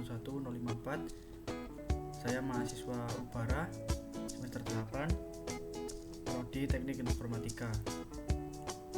11054. Saya mahasiswa Ubara semester 8 prodi Teknik Informatika.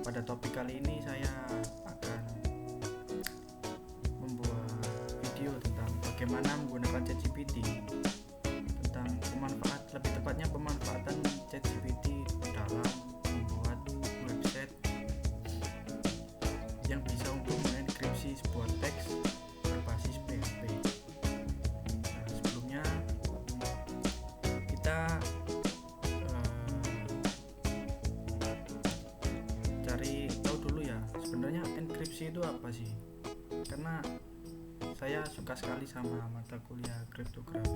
Pada topik kali ini saya akan membuat video tentang bagaimana menggunakan ChatGPT, tentang lebih tepatnya pemanfaatan ChatGPT dalam membuat website yang bisa untuk mengenkripsi sebuah teks berbasis PHP. Nah, sebelumnya kita cari tahu dulu ya, sebenarnya enkripsi itu apa sih? Karena saya suka sekali sama mata kuliah kriptografi.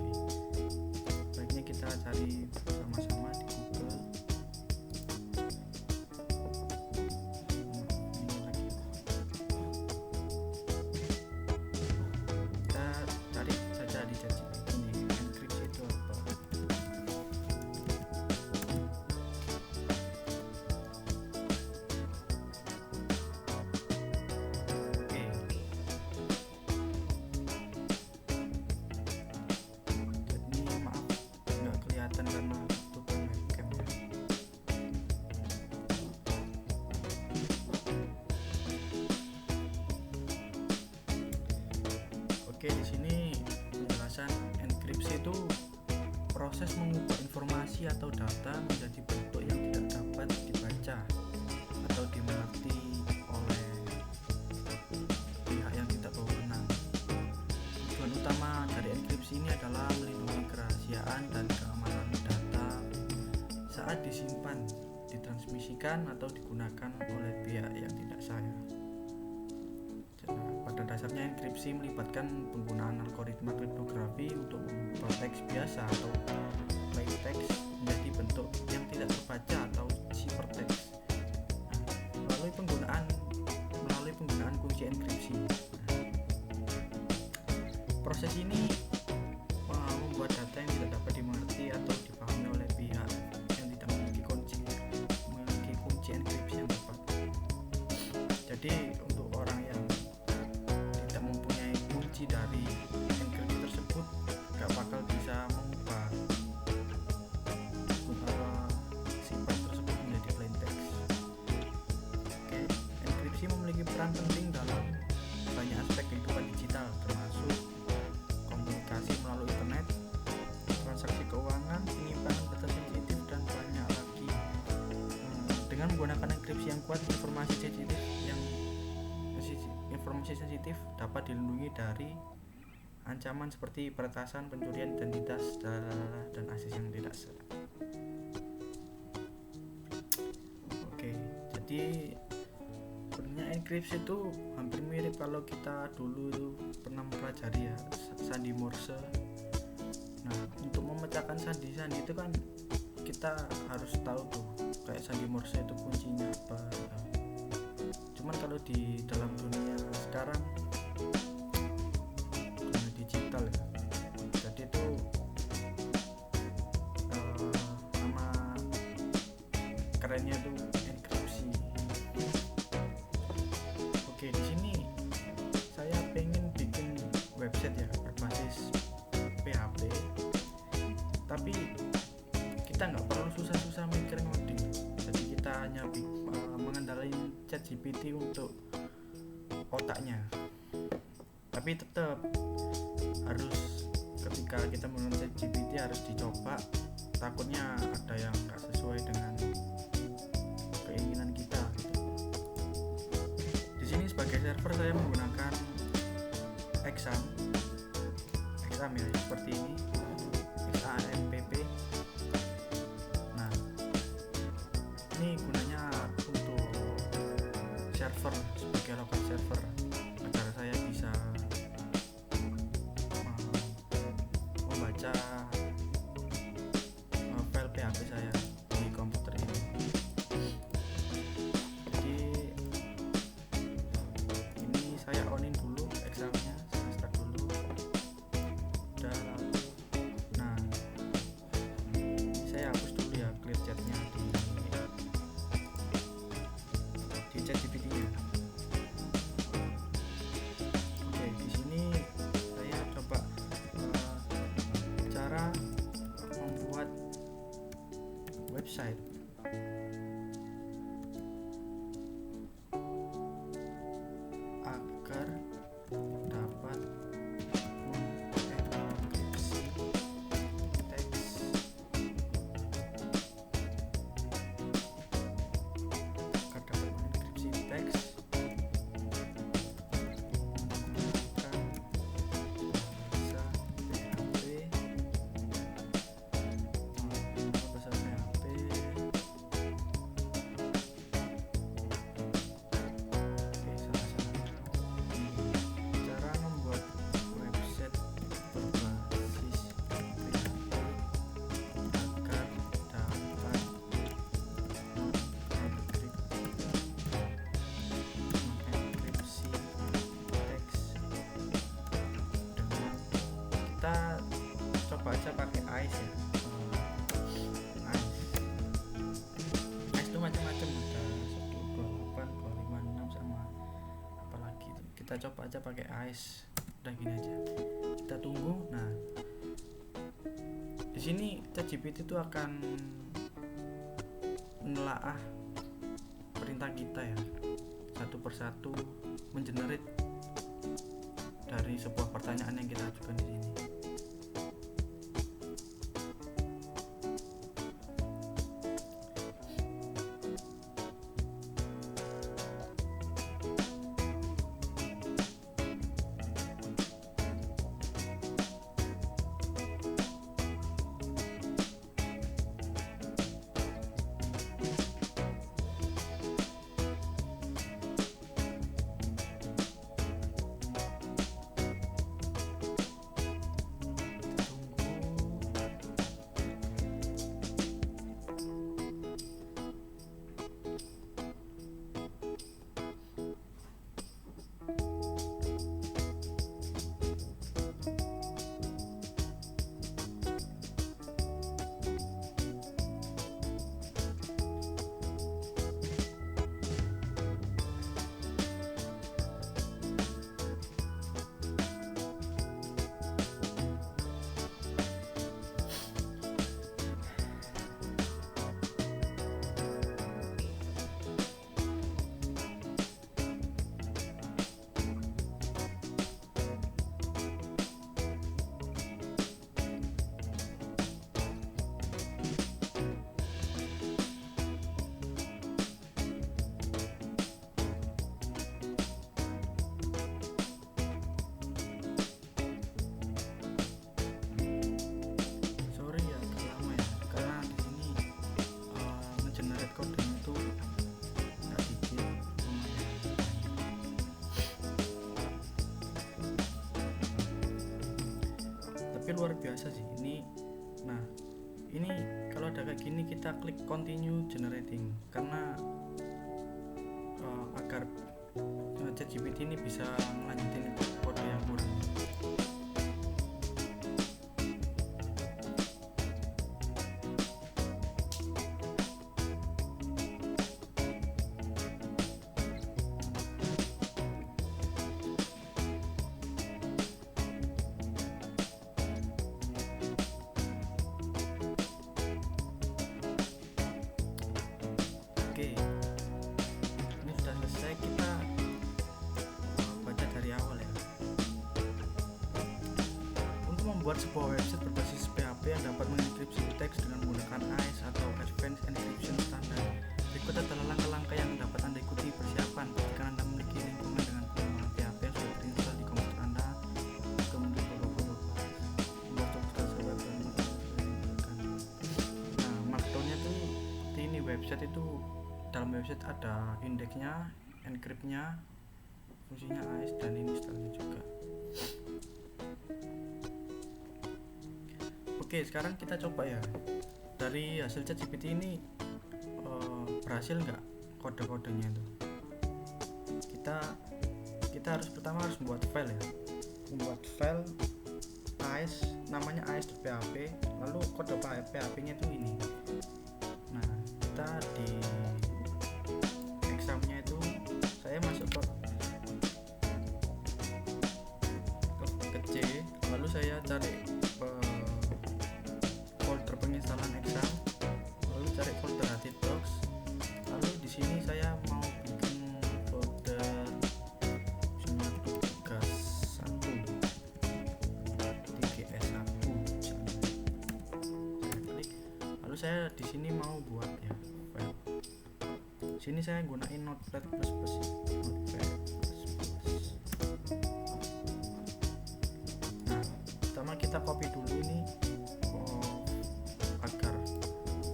Baiknya kita cari sama-sama di Google. Kita cari saja di ChatGPT ini, enkripsi itu apa. Oke. Jadi maaf nggak kelihatan karena tutup webcam ya. Oke, di sini penjelasan enkripsi itu proses mengubah informasi atau data menjadi bentuk yang tidak dapat dibaca atau dimengerti oleh pihak yang tidak berwenang. Tujuan utama dari enkripsi ini adalah melindungi kerahasiaan dan keamanan data saat disimpan, ditransmisikan atau digunakan oleh pihak yang tidak saya. Pada dasarnya enkripsi melibatkan penggunaan algoritma kriptografi untuk mengubah teks biasa atau plain text menjadi bentuk yang tidak terbaca atau ciphertext melalui penggunaan kunci enkripsi. Proses ini membuat data yang tidak dapat dimengerti atau dipahami oleh pihak yang tidak memiliki kunci enkripsi yang tepat. Jadi untuk orang yang tidak mempunyai kunci dari enkripsi tersebut gak bakal bisa mengubah sifat tersebut menjadi plain text. Oke, enkripsi memiliki peran penting dalam banyak aspek kehidupan digital, termasuk komunikasi melalui internet, transaksi keuangan, penyimpanan data sensitif, dan banyak lagi. Dengan menggunakan enkripsi yang kuat, informasi sensitif dapat dilindungi dari ancaman seperti peretasan, pencurian identitas, dan akses yang tidak sah. Oke, jadi sebenarnya enkripsi itu hampir mirip kalau kita dulu itu pernah mempelajari ya sandi Morse. Nah, untuk memecahkan sandi-sandi itu kan kita harus tahu tuh kayak sandi Morse itu kuncinya apa. Cuman kalau di dalam dunia sekarang, dunia digital ya, jadi itu nama kerennya itu enkripsi. Oke, di sini saya pengen bikin website ya berbasis PHP, tapi kita nggak perlu susah-susah mikir ngoding. Jadi kita hanya mengandalkan ChatGPT untuk otaknya. Tapi tetap harus, ketika kita menggunakan ChatGPT harus dicoba. Takutnya ada yang nggak sesuai dengan keinginan kita. Di sini sebagai server saya menggunakan Exam ya, seperti ini, XAMPP. Nah, ini gunanya untuk server, sebagai local server, agar saya bisa membaca file PHP saya di komputer ini. Jadi ini saya onin dulu examnya, saya start dulu. Nah, saya hapus dulu ya clear chatnya di ChatGPT-nya. Oke, di sini saya coba website. Agar dapat mengenkripsi teks kita coba aja pakai AIS ya. AIS itu macam-macam, ada 128, 256 sama apalagi itu. Kita coba aja pakai AIS. Udah gini aja. Kita tunggu. Nah, di sini ChatGPT itu akan menelaah perintah kita ya, satu persatu mengenerate dari sebuah pertanyaan yang kita ajukan di sini. Tapi luar biasa sih ini. Nah, ini kalau ada kayak gini kita klik continue generating karena agar ChatGPT ini bisa melanjutin kode yang kurang. Oke, ini sudah selesai. Kita baca dari awal ya. Untuk membuat sebuah website berbasis PHP yang dapat mengenkripsi teks dengan menggunakan AIS atau Advanced Encryption Standard, berikut adalah langkah-langkah yang dapat Anda ikuti. Persiapan: jika Anda memiliki lingkungan dengan pengembangan PHP yang sudah terinstall di komputer Anda, kemudian markdownnya tuh seperti ini. Website itu, dalam website ada indeksnya, encryptnya, fungsinya AIS, dan ini stylenya juga. Oke, sekarang kita coba ya, dari hasil ChatGPT ini berhasil nggak kode-kodenya itu. Kita harus pertama membuat file ya, membuat file AIS, namanya AIS.php, lalu kode PHP-nya itu ini. Nah, kita di examnya itu saya masuk ke C, lalu saya cari folder penginstalan exam, lalu cari folder saya di sini mau buat ya file. Sini saya gunain Notepad++. Notepad++. Nah, pertama kita copy dulu ini agar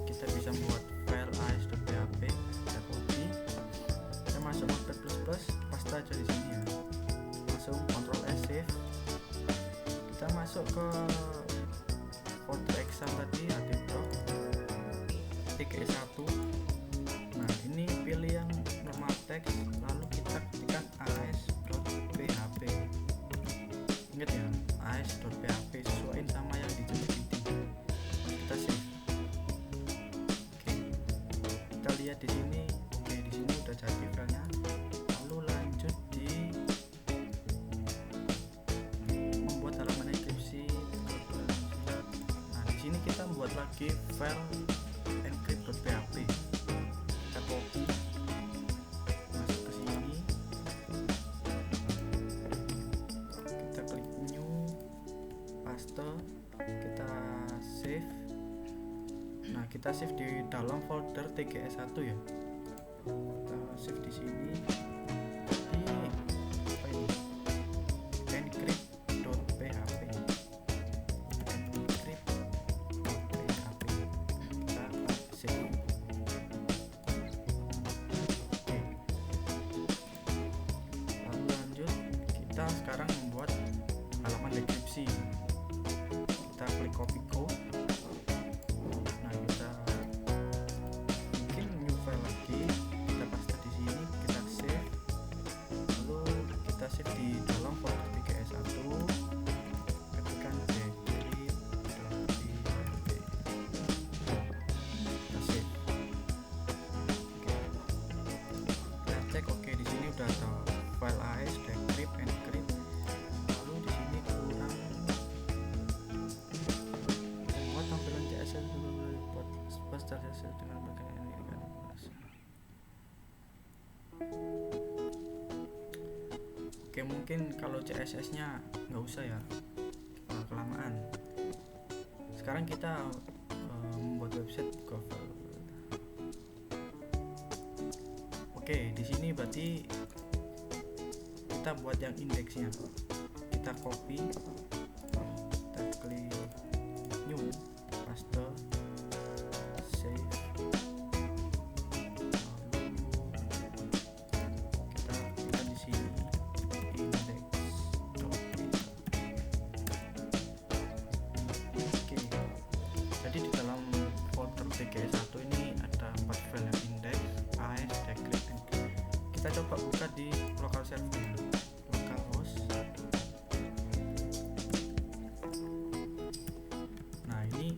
kita bisa membuat file as.php. Kita copy, kita masuk Notepad++, paste aja di sini ya. Langsung Ctrl S save. Kita masuk ke folder exam tadi, tks1. Nah, ini pilih yang normal text, lalu kita ketikkan as.php. Ingat ya, as.php sesuaiin sama yang di JavaScript. Kita save. Oke, kita lihat di sini. Oke, di sini udah jadi filenya. Lalu lanjut di membuat halaman enkripsi. Nah, di sini kita membuat lagi file encrypt.php. Kita copy, masuk ke sini, kita klik new, paste, kita save. Nah, kita save di dalam folder tks1 ya. Kita save di sini di apa ini, encrypt.php. Kita save. Oke, lalu lanjut, kita sekarang membuat halaman deskripsi. Kita klik copy code. Nah, kita bikin new file lagi, kita paste di sini, kita save, lalu kita save di dalam folder tks1, ketikkan decrypt.php, kita save. Oke, kita cek. Oke, di sini udah ada file as, decrypt, encrypt. Lalu di sini kurang buat tampilan CSS buat poster CSS dengan berbagai ini kan. Oke, mungkin kalau CSS nya nggak usah ya, kelamaan. Sekarang kita membuat website cover. Oke, di sini berarti kita buat yang indeksnya. Kita copy, kita klik new, paste, save, lalu kita klik di sini index.php. Oke, jadi di dalam folder tks1 ini ada 4 file yang index, as, decrypt, encrypt. Kita coba buka di local server, localhost. Nah, ini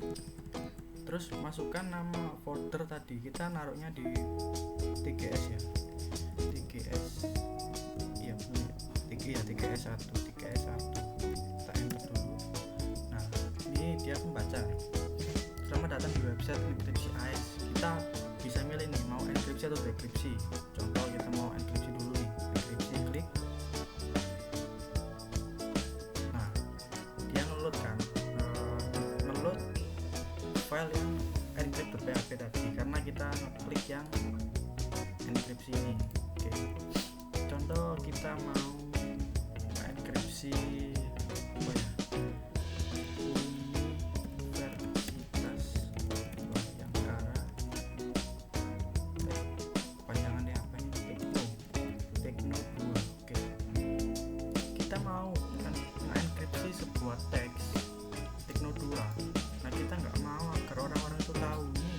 terus masukkan nama folder tadi, kita naruhnya di tgs ya, tgs, iya benar, tgs1, kita enter dulu. Nah, ini dia pembaca. Selamat datang di website enkripsi AS. Kita bisa milih nih, mau enkripsi atau dekripsi. Contoh kita mau enkripsi dulu nih, enkripsi, klik. Nah, dia ngeload kan, ngeload file yang encrypt.php tadi, karena kita klik yang enkripsi ini. Oke, contoh kita mau enkripsi apa ya, Universitas Bayangkara, panjangannya apa ini, Tekno 2. Oke, kita mau enkripsi sebuah teks Tekno 2. Nah, kita nggak mau agar orang-orang itu tahu ini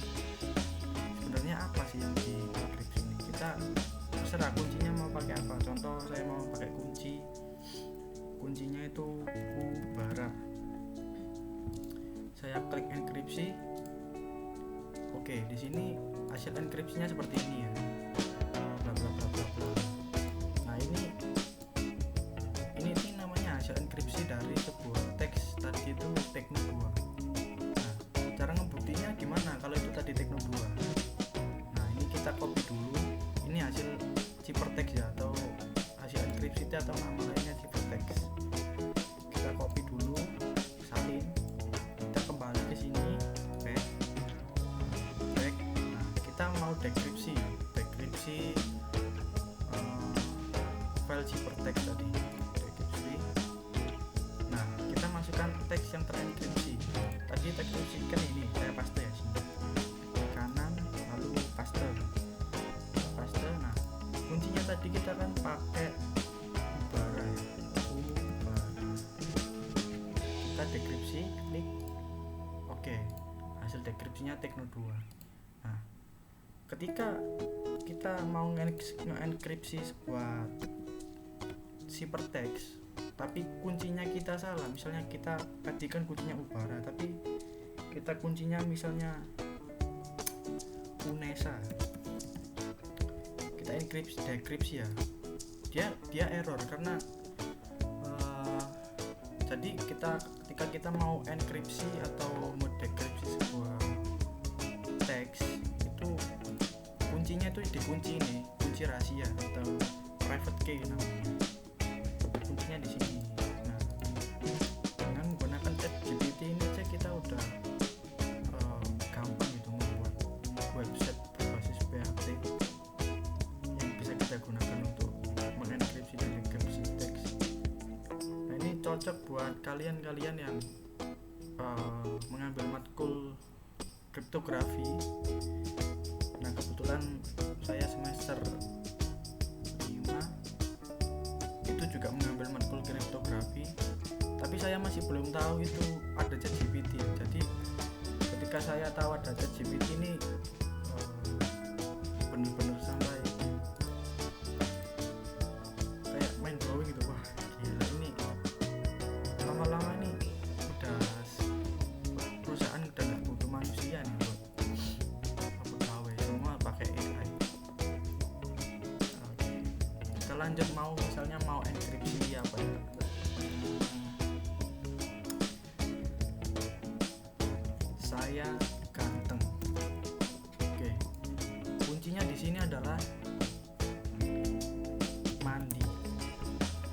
sebenarnya apa sih yang di enkripsi ini. Kita terserah kuncinya mau pakai apa. Contoh saya mau pakai kuncinya itu Ubara. Saya klik enkripsi. Oke, di sini hasil enkripsinya seperti ini ya, bla bla bla bla bla. Nah, ini namanya hasil enkripsi dari sebuah teks tadi itu Tekno 2. Nah, cara ngebuktinya gimana kalau itu tadi Tekno 2? Nah, ini kita copy dulu. Ini hasil ciphertext ya, atau hasil enkripsi atau nama lainnya ciphertext. Kita copy dulu, salin, kita kembali ke sini, oke. teks yang terenkripsi. Tadi terenkripsi kan ini saya paste ya sini kanan, lalu paste. Nah kuncinya tadi kita kan pakai Ubara ya. Kita dekripsi, klik oke. Hasil dekripsinya Tekno 2. Nah ketika kita mau nge-enkripsi sebuah ciphertext tapi kuncinya kita salah, misalnya kita tadi kan kuncinya Ubara tapi kita kuncinya misalnya Unesa, kita dekripsi ya, dia error karena jadi ketika kita mau enkripsi atau mau dekripsi sebuah teks itu kuncinya itu dikunci nih, kunci rahasia atau private key namanya, kuncinya di sini. Nah dengan menggunakan ChatGPT ini aja kita udah gampang gitu membuat website berbasis PHP yang bisa kita gunakan untuk mengenkripsi dan dekripsi teks. Nah ini cocok buat kalian-kalian yang mengambil matkul kriptografi. Nah kebetulan saya semester 5 itu juga mengambil matkul kriptografi, tapi saya masih belum tahu itu ada ChatGPT. Jadi ketika saya tahu ada ChatGPT ini benar-benar sampai kayak mind blowing gitu. Wah gila, ini lama-lama nih udah perusahaan udah nggak butuh manusia nih buat pegawai, semua pakai AI. Oke, kita lanjut, misalnya mau enkripsi apa ya, saya ganteng. Oke, kuncinya di sini adalah mandi.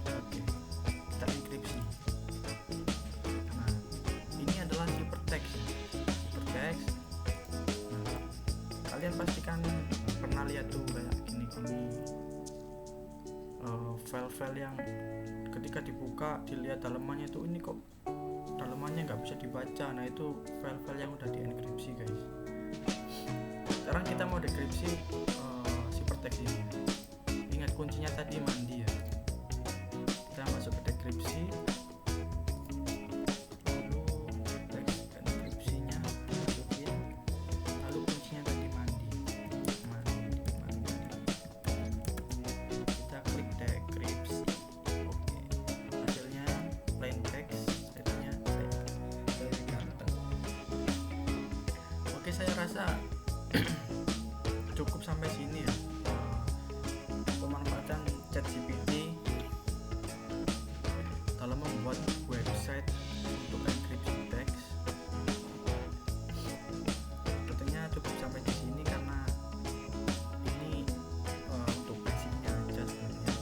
Oke, kita enkripsi. Nah ini adalah ciphertext. Nah, kalian pastikan pernah lihat tuh kayak gini file-file yang ketika dibuka dilihat dalamannya itu ini kok dalamannya nggak bisa dibaca. Nah itu file-file yang udah dienkripsi guys. Sekarang kita mau dekripsi ciphertext ini. Ingat kuncinya tadi mandi ya. Kita masuk ke dekripsi, lalu teks enkripsinya masukin, lalu kuncinya tadi mandi. Kita klik dekripsi. Oke, hasilnya plain text, setnya ganteng. Oke, saya rasa cukup sampai sini ya pemanfaatan ChatGPT dalam membuat website untuk enkripsi teks. Tentunya cukup sampai di sini karena ini untuk basicnya aja sebenarnya.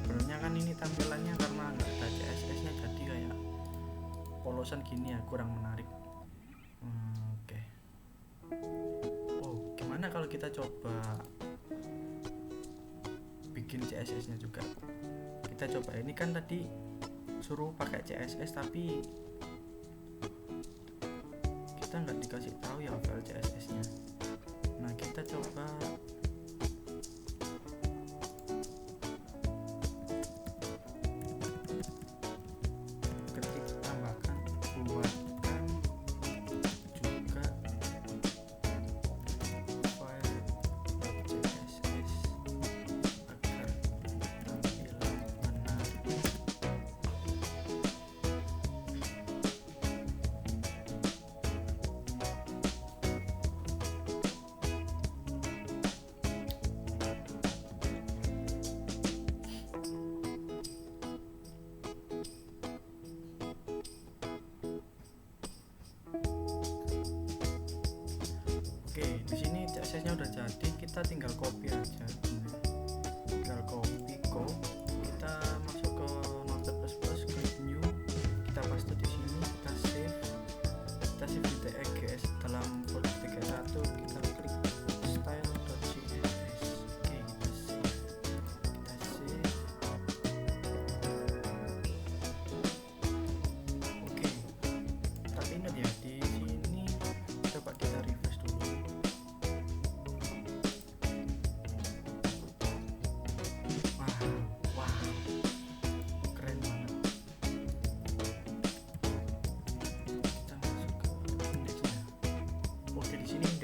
Sebenarnya kan ini tampilannya karena nggak ada CSS-nya jadi kayak polosan gini ya, kurang menarik. Oke. Oh, gimana kalau kita coba bikin CSS-nya juga? Kita coba, ini kan tadi suruh pakai CSS tapi kita nggak dikasih tahu ya file CSS-nya. Nah kita coba ketik, tambahkan, buatkan juga file CSS agar tampilan menarik.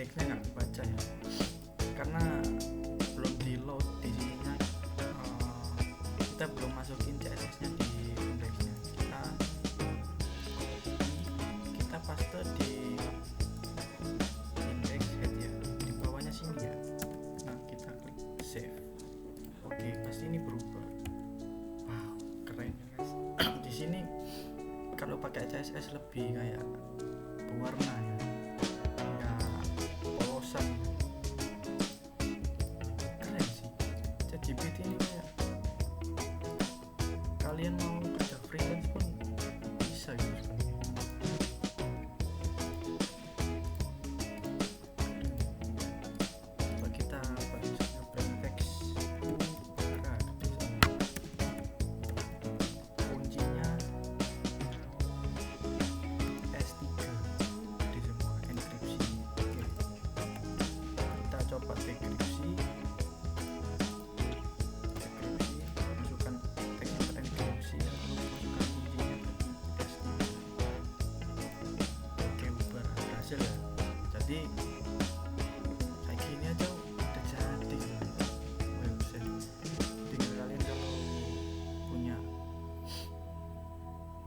indexnya nggak kebaca ya, karena belum di load di sininya. Kita belum masukin CSS nya di indexnya, kita paste di index head ya, di bawahnya sini ya. Nah kita klik save. Oke, pasti ini berubah. Wow, keren ya guys. Di sini kalau pakai CSS lebih kayak berwarna ya, kayak polosan. Keren sih ChatGPT ini, kayak kalian mau kerja freelance pun bisa gitu sebenarnya. Coba kita misalnya brand text Ubara misalnya. Kuncinya S3 di semua enkripsi. Oke. Kita coba dekripsi, masukkan teks enkripsi, lalu masukkan kuncinya tadi S3. Oke, bubar, berhasil ya. Jadi kayak gini aja udah jadi website. Tinggal kalian kalau punya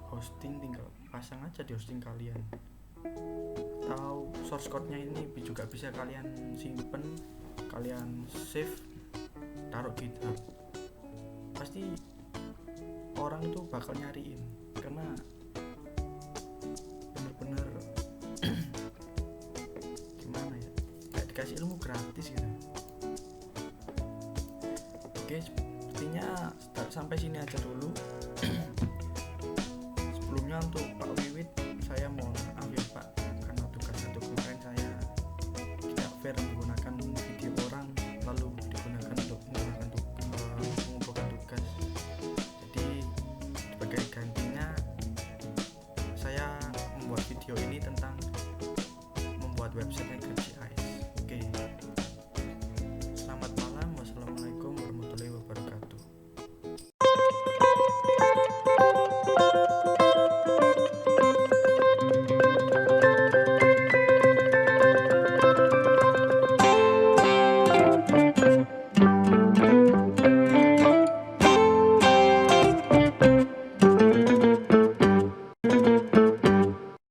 hosting tinggal pasang aja di hosting kalian, atau source code-nya ini juga bisa kalian simpen, kalian save, taruh GitHub. Pasti orang tuh bakal nyariin karena bener-bener gimana ya, kayak dikasih ilmu gratis gitu. Oke, sepertinya sampai sini aja dulu. Sebelumnya untuk Pak Wiwit, saya mohon maaf ya Pak, karena tugas satu kemarin saya tidak fair menggunakan video orang lalu digunakan untuk mengumpulkan tugas. Jadi sebagai gantinya saya membuat video ini tentang membuat website